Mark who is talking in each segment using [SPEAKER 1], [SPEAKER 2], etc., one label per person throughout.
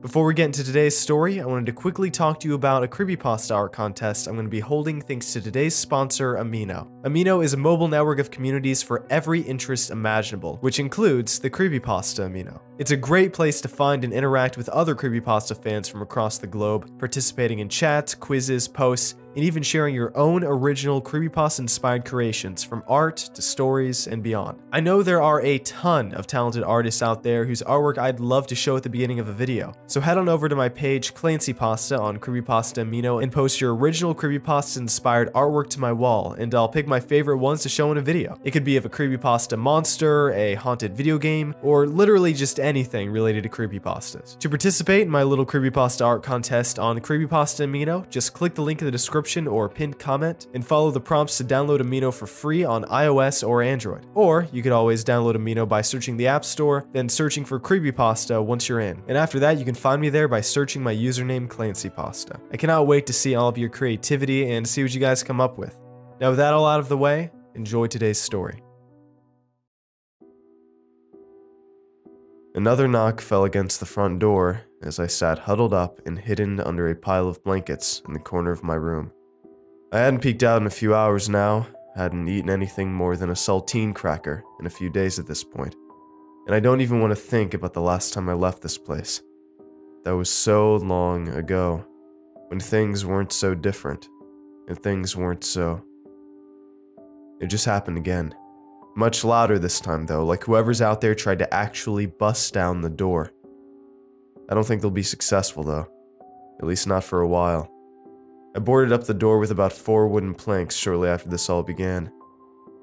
[SPEAKER 1] Before we get into today's story, I wanted to quickly talk to you about a Creepypasta art contest I'm going to be holding thanks to today's sponsor, Amino. Amino is a mobile network of communities for every interest imaginable, which includes the Creepypasta Amino. It's a great place to find and interact with other Creepypasta fans from across the globe, participating in chats, quizzes, posts, and even sharing your own original Creepypasta-inspired creations, from art to stories and beyond. I know there are a ton of talented artists out there whose artwork I'd love to show at the beginning of a video, so head on over to my page ClancyPasta on Creepypasta Amino and post your original Creepypasta-inspired artwork to my wall, and I'll pick my favorite ones to show in a video. It could be of a Creepypasta monster, a haunted video game, or literally just anything related to Creepypastas. To participate in my little Creepypasta art contest on Creepypasta Amino, just click the link in the description or pinned comment and follow the prompts to download Amino for free on iOS or Android. Or you could always download Amino by searching the App Store, then searching for Creepypasta once you're in. And after that, you can find me there by searching my username ClancyPasta. I cannot wait to see all of your creativity and see what you guys come up with. Now with that all out of the way, enjoy today's story. Another knock fell against the front door as I sat huddled up and hidden under a pile of blankets in the corner of my room. I hadn't peeked out in a few hours now, hadn't eaten anything more than a saltine cracker in a few days at this point, and I don't even want to think about the last time I left this place. That was so long ago, when things weren't so different, and things weren't so... It just happened again. Much louder this time though, like whoever's out there tried to actually bust down the door. I don't think they'll be successful though, at least not for a while. I boarded up the door with about 4 wooden planks shortly after this all began.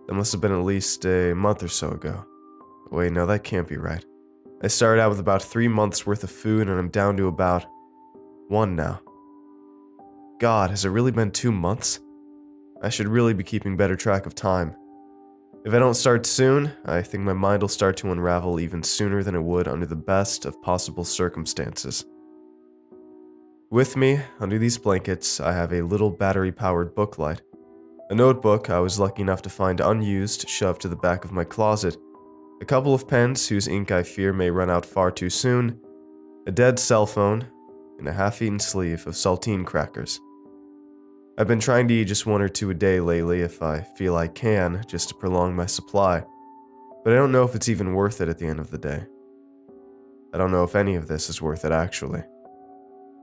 [SPEAKER 1] That must have been at least a month or so ago. Wait, no, that can't be right. I started out with about 3 months worth of food and I'm down to about 1 now. God, has it really been 2 months? I should really be keeping better track of time. If I don't start soon, I think my mind will start to unravel even sooner than it would under the best of possible circumstances. With me, under these blankets, I have a little battery-powered booklight, a notebook I was lucky enough to find unused shoved to the back of my closet, a couple of pens whose ink I fear may run out far too soon, a dead cell phone, and a half-eaten sleeve of saltine crackers. I've been trying to eat just 1 or 2 a day lately if I feel I can, just to prolong my supply, but I don't know if it's even worth it at the end of the day. I don't know if any of this is worth it actually.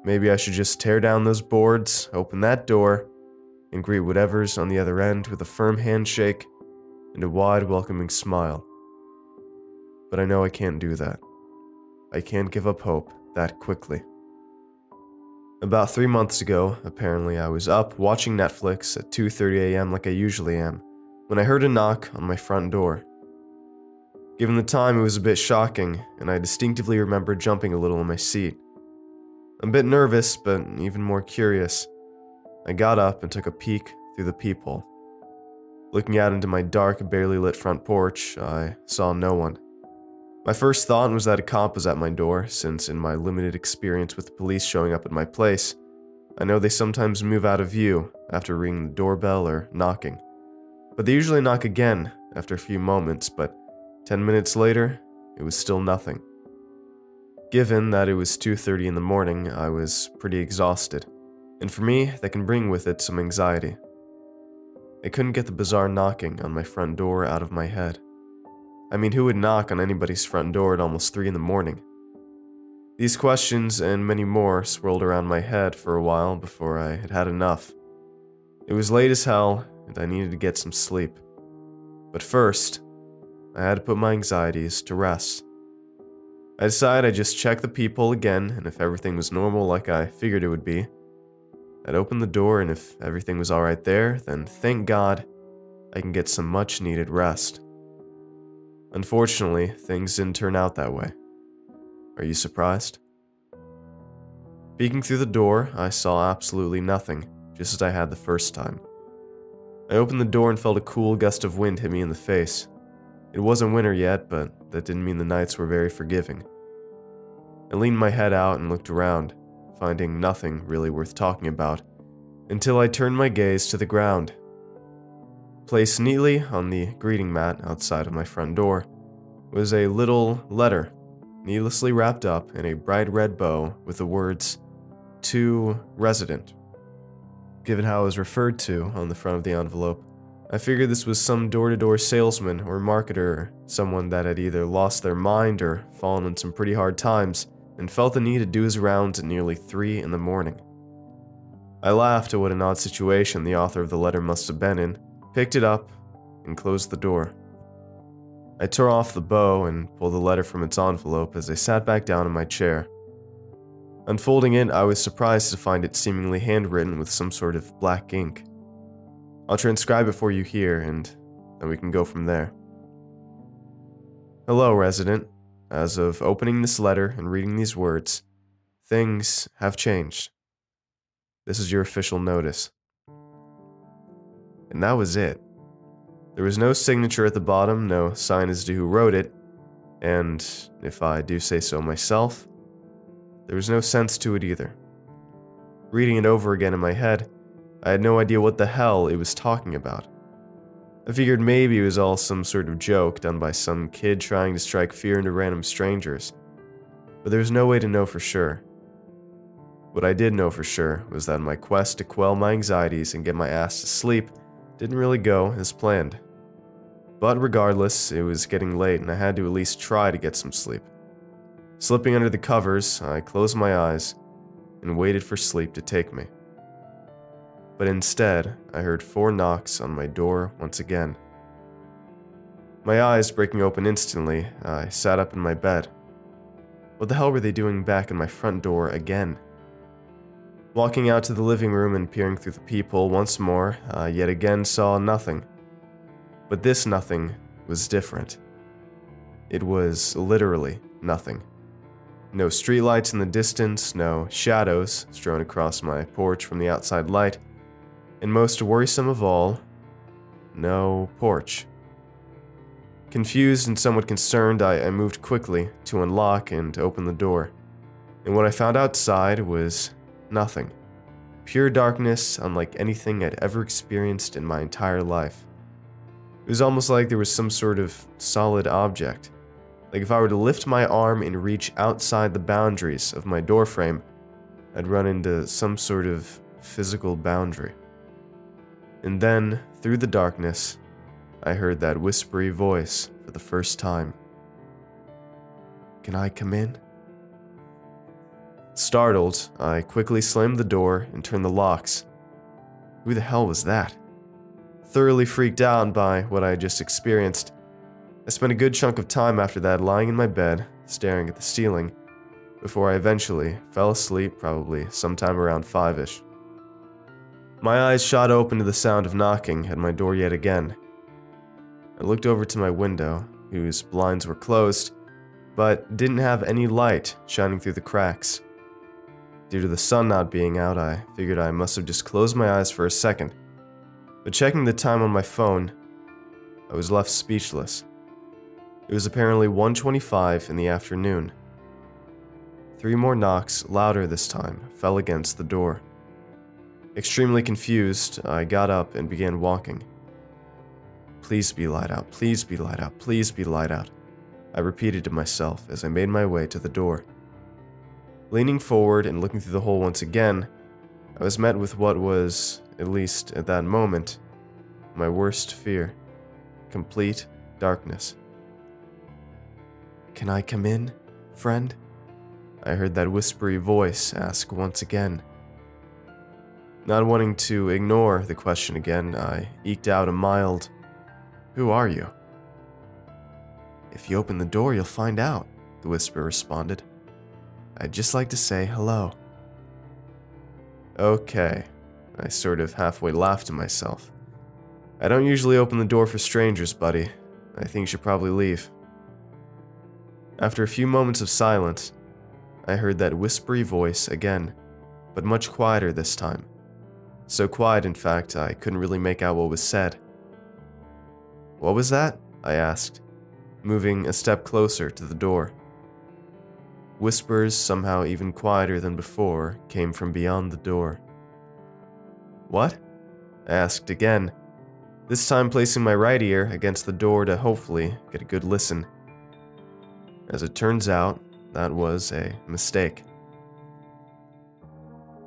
[SPEAKER 1] Maybe I should just tear down those boards, open that door, and greet whatever's on the other end with a firm handshake and a wide welcoming smile. But I know I can't do that. I can't give up hope that quickly. About 3 months ago, apparently I was up watching Netflix at 2:30 a.m. like I usually am, when I heard a knock on my front door. Given the time, it was a bit shocking, and I distinctively remember jumping a little in my seat. A bit nervous, but even more curious, I got up and took a peek through the peephole. Looking out into my dark, barely lit front porch, I saw no one. My first thought was that a cop was at my door, since in my limited experience with the police showing up at my place, I know they sometimes move out of view after ringing the doorbell or knocking. But they usually knock again after a few moments, but 10 minutes later, it was still nothing. Given that it was 2:30 in the morning, I was pretty exhausted, and for me, that can bring with it some anxiety. I couldn't get the bizarre knocking on my front door out of my head. I mean, who would knock on anybody's front door at almost 3 in the morning? These questions and many more swirled around my head for a while before I had had enough. It was late as hell, and I needed to get some sleep. But first, I had to put my anxieties to rest. I decided I'd just check the peephole again, and if everything was normal like I figured it would be, I'd open the door, and if everything was alright there, then thank God I can get some much needed rest. Unfortunately, things didn't turn out that way. Are you surprised? Peeking through the door, I saw absolutely nothing, just as I had the first time. I opened the door and felt a cool gust of wind hit me in the face. It wasn't winter yet, but that didn't mean the nights were very forgiving. I leaned my head out and looked around, finding nothing really worth talking about, until I turned my gaze to the ground. Placed neatly on the greeting mat outside of my front door was a little letter, needlessly wrapped up in a bright red bow with the words, "To Resident." Given how it was referred to on the front of the envelope, I figured this was some door-to-door salesman or marketer, someone that had either lost their mind or fallen in some pretty hard times and felt the need to do his rounds at nearly 3 in the morning. I laughed at what an odd situation the author of the letter must have been in, picked it up, and closed the door. I tore off the bow and pulled the letter from its envelope as I sat back down in my chair. Unfolding it, I was surprised to find it seemingly handwritten with some sort of black ink. I'll transcribe it for you here, and then we can go from there. Hello, resident. As of opening this letter and reading these words, things have changed. This is your official notice. And that was it. There was no signature at the bottom, no sign as to who wrote it, and if I do say so myself, there was no sense to it either. Reading it over again in my head, I had no idea what the hell it was talking about. I figured maybe it was all some sort of joke done by some kid trying to strike fear into random strangers, but there was no way to know for sure. What I did know for sure was that my quest to quell my anxieties and get my ass to sleep didn't really go as planned. But regardless, it was getting late and I had to at least try to get some sleep. Slipping under the covers, I closed my eyes and waited for sleep to take me. But instead, I heard 4 knocks on my door once again. My eyes breaking open instantly, I sat up in my bed. What the hell were they doing back in my front door again? Walking out to the living room and peering through the peephole once more, I yet again saw nothing. But this nothing was different. It was literally nothing. No streetlights in the distance, no shadows strewn across my porch from the outside light, and most worrisome of all, no porch. Confused and somewhat concerned, I moved quickly to unlock and open the door. And what I found outside was nothing. Pure darkness, unlike anything I'd ever experienced in my entire life. It was almost like there was some sort of solid object. Like if I were to lift my arm and reach outside the boundaries of my doorframe, I'd run into some sort of physical boundary. And then, through the darkness, I heard that whispery voice for the first time. Can I come in? Startled, I quickly slammed the door and turned the locks. Who the hell was that? Thoroughly freaked out by what I had just experienced, I spent a good chunk of time after that lying in my bed, staring at the ceiling, before I eventually fell asleep probably sometime around 5-ish. My eyes shot open to the sound of knocking at my door yet again. I looked over to my window, whose blinds were closed, but didn't have any light shining through the cracks. Due to the sun not being out, I figured I must have just closed my eyes for a second. But checking the time on my phone, I was left speechless. It was apparently 1:25 in the afternoon. 3 more knocks, louder this time, fell against the door. Extremely confused, I got up and began walking. Please be light out, please be light out, please be light out, I repeated to myself as I made my way to the door. Leaning forward and looking through the hole once again, I was met with what was, at least at that moment, my worst fear. Complete darkness. Can I come in, friend? I heard that whispery voice ask once again. Not wanting to ignore the question again, I eked out a mild, "Who are you?" "If you open the door, you'll find out," the whisper responded. "I'd just like to say hello." Okay, I sort of halfway laughed to myself. I don't usually open the door for strangers, buddy. I think you should probably leave. After a few moments of silence, I heard that whispery voice again, but much quieter this time. So quiet, in fact, I couldn't really make out what was said. "What was that?" I asked, moving a step closer to the door. Whispers, somehow even quieter than before, came from beyond the door. "What?" I asked again, this time placing my right ear against the door to hopefully get a good listen. As it turns out, that was a mistake.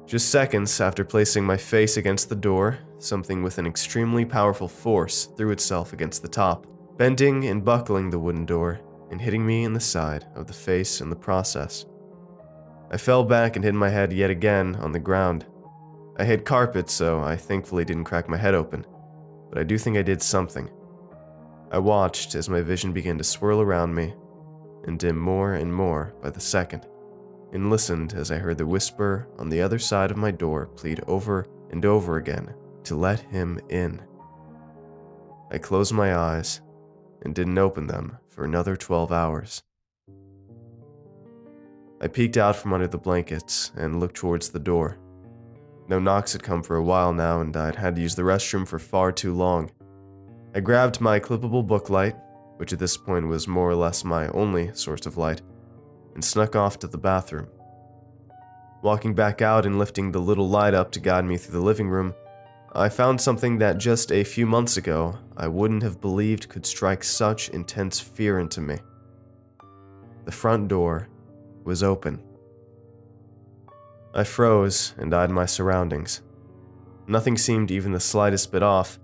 [SPEAKER 1] Just seconds after placing my face against the door, something with an extremely powerful force threw itself against the top, bending and buckling the wooden door and hitting me in the side of the face in the process. I fell back and hit my head yet again on the ground. I hit carpet, so I thankfully didn't crack my head open, but I do think I did something. I watched as my vision began to swirl around me and dim more and more by the second, and listened as I heard the whisper on the other side of my door plead over and over again to let him in. I closed my eyes and didn't open them for another 12 hours. I peeked out from under the blankets and looked towards the door. No knocks had come for a while now, and I'd had to use the restroom for far too long. I grabbed my clippable booklight, which at this point was more or less my only source of light, and snuck off to the bathroom. Walking back out and lifting the little light up to guide me through the living room, I found something that just a few months ago I wouldn't have believed could strike such intense fear into me. The front door was open. I froze and eyed my surroundings. Nothing seemed even the slightest bit off,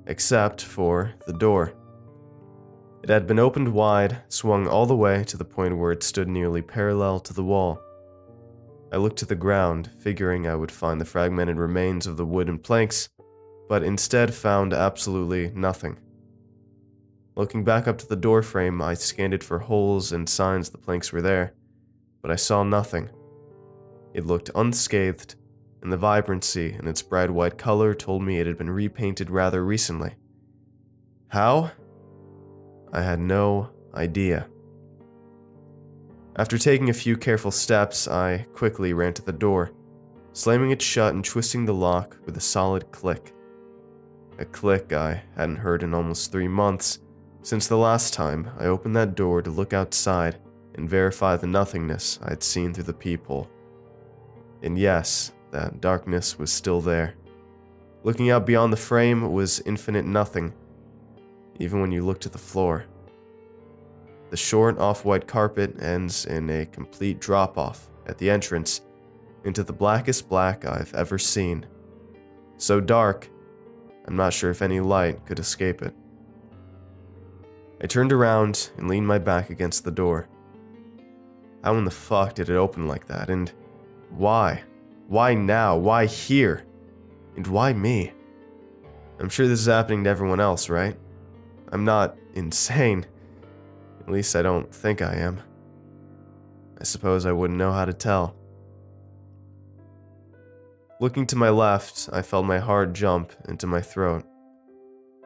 [SPEAKER 1] except for the door. It had been opened wide, swung all the way to the point where it stood nearly parallel to the wall. I looked to the ground, figuring I would find the fragmented remains of the wood and planks, but instead found absolutely nothing. Looking back up to the door frame, I scanned it for holes and signs the planks were there, but I saw nothing. It looked unscathed, and the vibrancy in its bright white color told me it had been repainted rather recently. How? I had no idea. After taking a few careful steps, I quickly ran to the door, slamming it shut and twisting the lock with a solid click. A click I hadn't heard in almost 3 months, since the last time I opened that door to look outside and verify the nothingness I had seen through the peephole. And yes, that darkness was still there. Looking out beyond the frame was infinite nothing, even when you looked at the floor. The short off-white carpet ends in a complete drop-off at the entrance into the blackest black I've ever seen. So dark, I'm not sure if any light could escape it. I turned around and leaned my back against the door. How in the fuck did it open like that, and why? Why now? Why here? And why me? I'm sure this is happening to everyone else, right? I'm not insane. At least I don't think I am. I suppose I wouldn't know how to tell. Looking to my left, I felt my heart jump into my throat.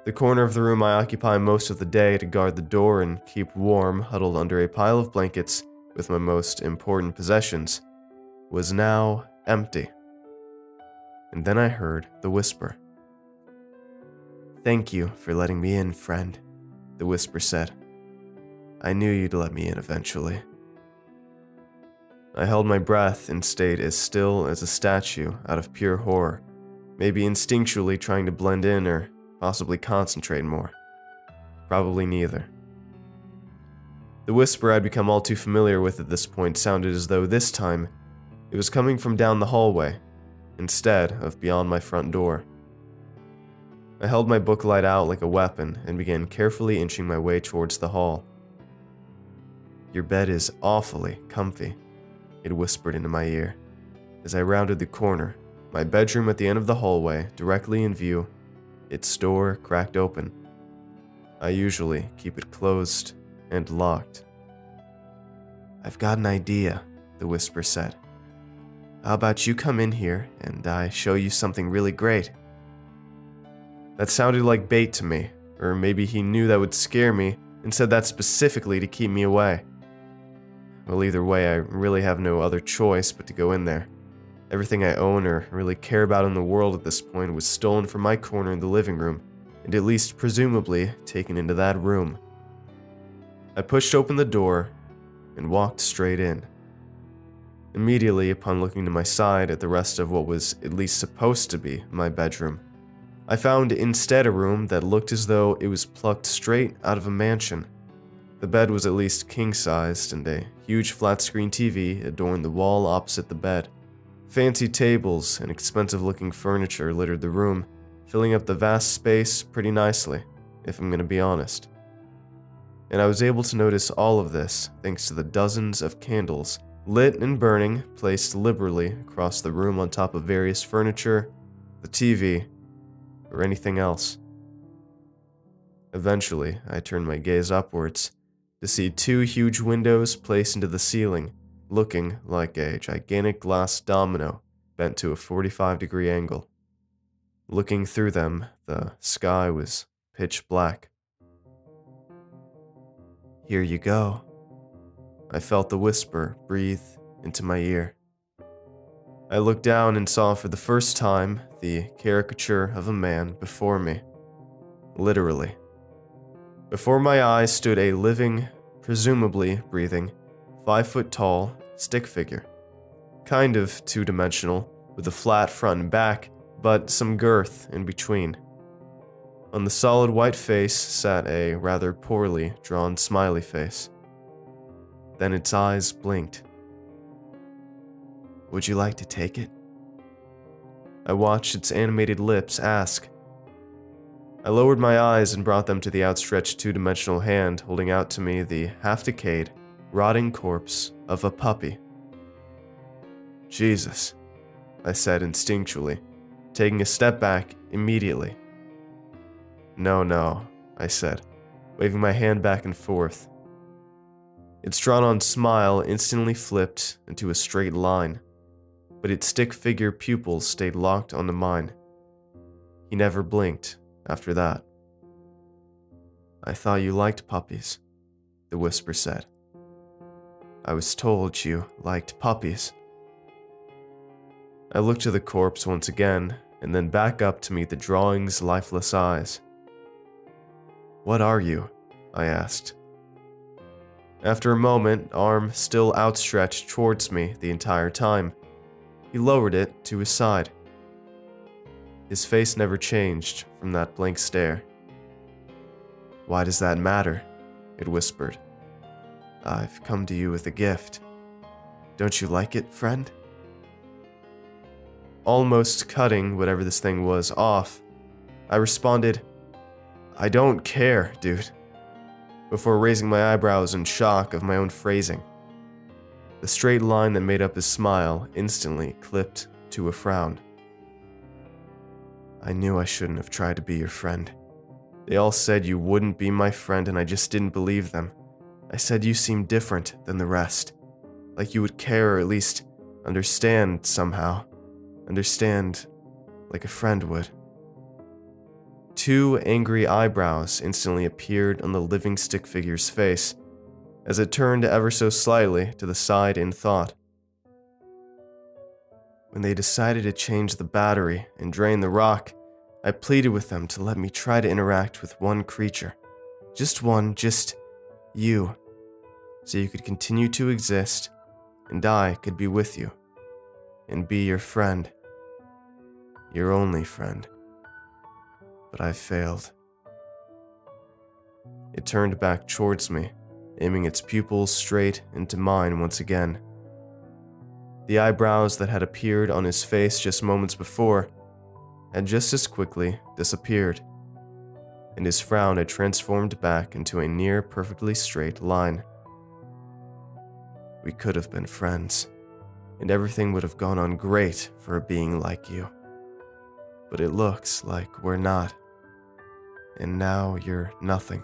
[SPEAKER 1] The corner of the room I occupy most of the day to guard the door and keep warm, huddled under a pile of blankets with my most important possessions, was now empty. And then I heard the whisper. "Thank you for letting me in, friend," the whisper said. "I knew you'd let me in eventually." I held my breath and stayed as still as a statue out of pure horror, maybe instinctually trying to blend in or possibly concentrate more. Probably neither. The whisper I'd become all too familiar with at this point sounded as though this time it was coming from down the hallway, instead of beyond my front door. I held my booklight out like a weapon and began carefully inching my way towards the hall. "Your bed is awfully comfy," it whispered into my ear. As I rounded the corner, my bedroom at the end of the hallway, directly in view, its door cracked open. I usually keep it closed and locked. "I've got an idea," the whisper said. "How about you come in here and I show you something really great?" That sounded like bait to me, or maybe he knew that would scare me and said that specifically to keep me away. Well, either way, I really have no other choice but to go in there. Everything I own or really care about in the world at this point was stolen from my corner in the living room, and at least presumably taken into that room. I pushed open the door and walked straight in. Immediately upon looking to my side at the rest of what was at least supposed to be my bedroom, I found instead a room that looked as though it was plucked straight out of a mansion. The bed was at least king-sized, and a huge flat-screen TV adorned the wall opposite the bed. Fancy tables and expensive-looking furniture littered the room, filling up the vast space pretty nicely, if I'm gonna be honest. And I was able to notice all of this thanks to the dozens of candles, lit and burning, placed liberally across the room on top of various furniture, the TV, or anything else. Eventually, I turned my gaze upwards to see two huge windows placed into the ceiling, looking like a gigantic glass domino bent to a 45-degree angle. Looking through them, the sky was pitch black. "Here you go." I felt the whisper breathe into my ear. I looked down and saw for the first time the caricature of a man before me. Literally. Before my eyes stood a living, presumably breathing, 5-foot-tall stick figure. Kind of two-dimensional, with a flat front and back, but some girth in between. On the solid white face sat a rather poorly drawn smiley face. Then its eyes blinked. "Would you like to take it?" I watched its animated lips ask. I lowered my eyes and brought them to the outstretched two-dimensional hand holding out to me the half-decayed, rotting corpse of a puppy. "Jesus," I said instinctually, taking a step back immediately. No, I said, waving my hand back and forth. Its drawn-on smile instantly flipped into a straight line, but its stick-figure pupils stayed locked onto mine. He never blinked after that. "I thought you liked puppies," the whisper said. "I was told you liked puppies." I looked to the corpse once again, and then back up to meet the drawing's lifeless eyes. "What are you?" I asked. After a moment, arm still outstretched towards me the entire time, he lowered it to his side. His face never changed from that blank stare. "Why does that matter?" it whispered. "I've come to you with a gift. Don't you like it, friend?" Almost cutting whatever this thing was off, I responded, "I don't care, dude," before raising my eyebrows in shock of my own phrasing. The straight line that made up his smile instantly clipped to a frown. "I knew I shouldn't have tried to be your friend. They all said you wouldn't be my friend and I just didn't believe them. I said you seemed different than the rest. Like you would care or at least understand somehow. Understand like a friend would." Two angry eyebrows instantly appeared on the living stick figure's face, as it turned ever so slightly to the side in thought. "When they decided to change the battery and drain the rock, I pleaded with them to let me try to interact with one creature. Just one, just you. So you could continue to exist, and I could be with you. And be your friend. Your only friend. But I failed." It turned back towards me, aiming its pupils straight into mine once again. The eyebrows that had appeared on his face just moments before had just as quickly disappeared, and his frown had transformed back into a near perfectly straight line. "We could have been friends, and everything would have gone on great for a being like you. But it looks like we're not. And now you're nothing."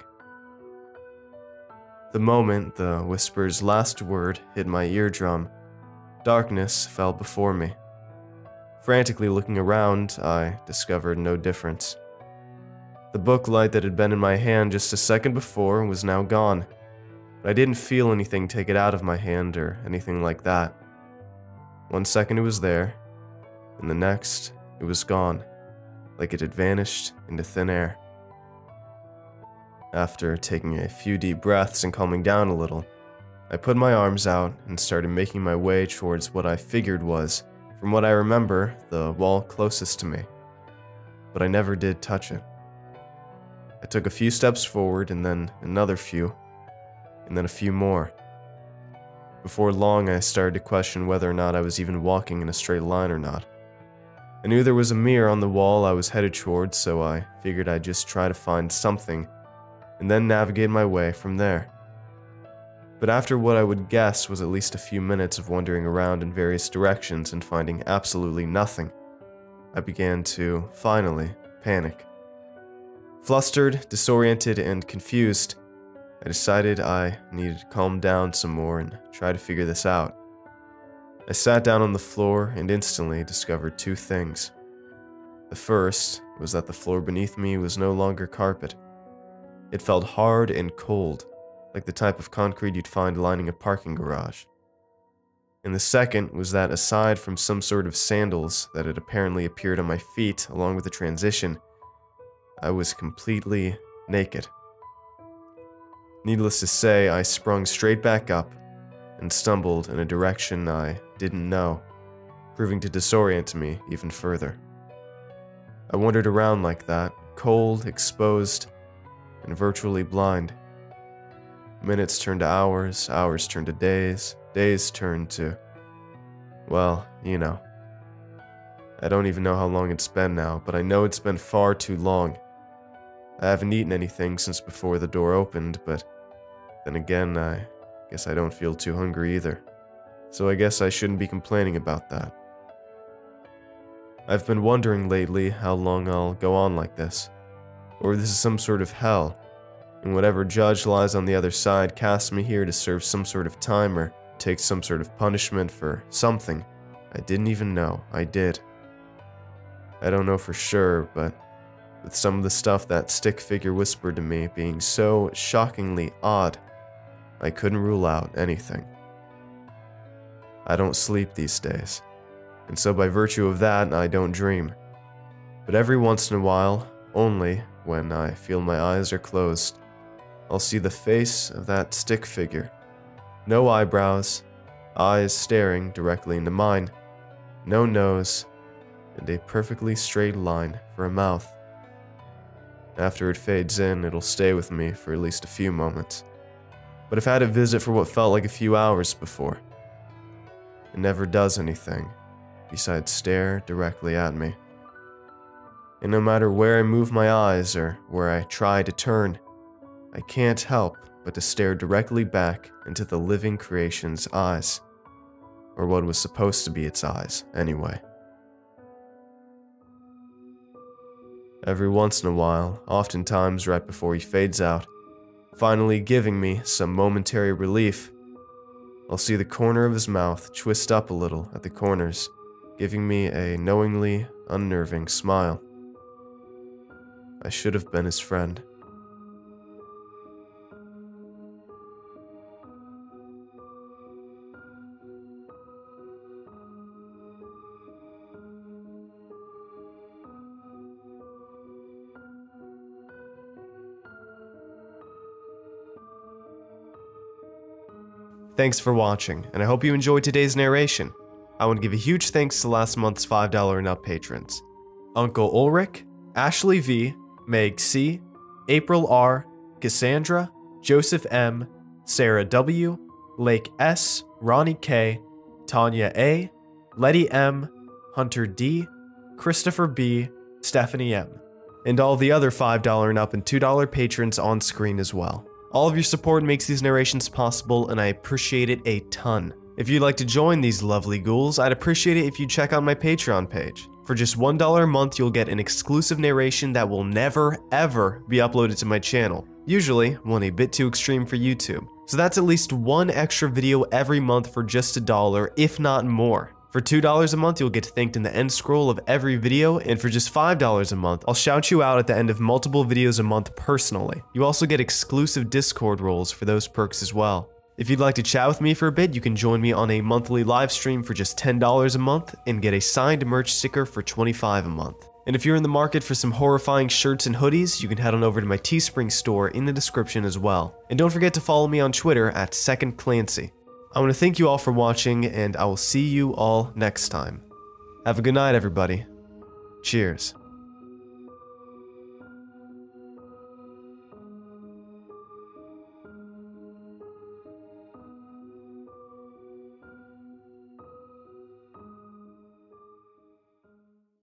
[SPEAKER 1] The moment the whisper's last word hit my eardrum, darkness fell before me. Frantically looking around, I discovered no difference. The book light that had been in my hand just a second before was now gone, but I didn't feel anything take it out of my hand or anything like that. 1 second it was there, and the next it was gone, like it had vanished into thin air. After taking a few deep breaths and calming down a little, I put my arms out and started making my way towards what I figured was, from what I remember, the wall closest to me. But I never did touch it. I took a few steps forward and then another few, and then a few more. Before long, I started to question whether or not I was even walking in a straight line or not. I knew there was a mirror on the wall I was headed towards, so I figured I'd just try to find something, and then navigate my way from there. But after what I would guess was at least a few minutes of wandering around in various directions and finding absolutely nothing, I began to, finally, panic. Flustered, disoriented, and confused, I decided I needed to calm down some more and try to figure this out. I sat down on the floor and instantly discovered two things. The first was that the floor beneath me was no longer carpet. It felt hard and cold, like the type of concrete you'd find lining a parking garage. And the second was that aside from some sort of sandals that had apparently appeared on my feet along with the transition, I was completely naked. Needless to say, I sprung straight back up and stumbled in a direction I didn't know, proving to disorient me even further. I wandered around like that, cold, exposed, and virtually blind. Minutes turned to hours, hours turned to days, days turned to, well, you know. I don't even know how long it's been now, but I know it's been far too long. I haven't eaten anything since before the door opened, but then again, I guess I don't feel too hungry either. So I guess I shouldn't be complaining about that. I've been wondering lately how long I'll go on like this, or if this is some sort of hell, and whatever judge lies on the other side cast me here to serve some sort of time or take some sort of punishment for something I didn't even know I did. I don't know for sure, but with some of the stuff that stick figure whispered to me being so shockingly odd, I couldn't rule out anything. I don't sleep these days, and so by virtue of that, I don't dream. But every once in a while, only when I feel my eyes are closed, I'll see the face of that stick figure. No eyebrows, eyes staring directly into mine, no nose, and a perfectly straight line for a mouth. After it fades in, it'll stay with me for at least a few moments. But I've had it visit for what felt like a few hours before. It never does anything besides stare directly at me. And no matter where I move my eyes or where I try to turn, I can't help but to stare directly back into the living creation's eyes. Or what was supposed to be its eyes, anyway. Every once in a while, oftentimes right before he fades out, finally giving me some momentary relief, I'll see the corner of his mouth twist up a little at the corners, giving me a knowingly unnerving smile. I should have been his friend. Thanks for watching, and I hope you enjoyed today's narration. I want to give a huge thanks to last month's $5 and up patrons: Uncle Ulrich, Ashley V, Meg C, April R, Cassandra, Joseph M, Sarah W, Lake S, Ronnie K, Tanya A, Letty M, Hunter D, Christopher B, Stephanie M, and all the other $5 and up and $2 patrons on screen as well. All of your support makes these narrations possible, and I appreciate it a ton. If you'd like to join these lovely ghouls, I'd appreciate it if you check out my Patreon page. For just $1 a month, you'll get an exclusive narration that will never, ever be uploaded to my channel. Usually, one a bit too extreme for YouTube. So that's at least one extra video every month for just $1, if not more. For $2 a month, you'll get thanked in the end scroll of every video, and for just $5 a month, I'll shout you out at the end of multiple videos a month personally. You also get exclusive Discord roles for those perks as well. If you'd like to chat with me for a bit, you can join me on a monthly live stream for just $10 a month and get a signed merch sticker for $25 a month. And if you're in the market for some horrifying shirts and hoodies, you can head on over to my Teespring store in the description as well. And don't forget to follow me on Twitter at @2ndClancy. I want to thank you all for watching, and I will see you all next time. Have a good night, everybody. Cheers.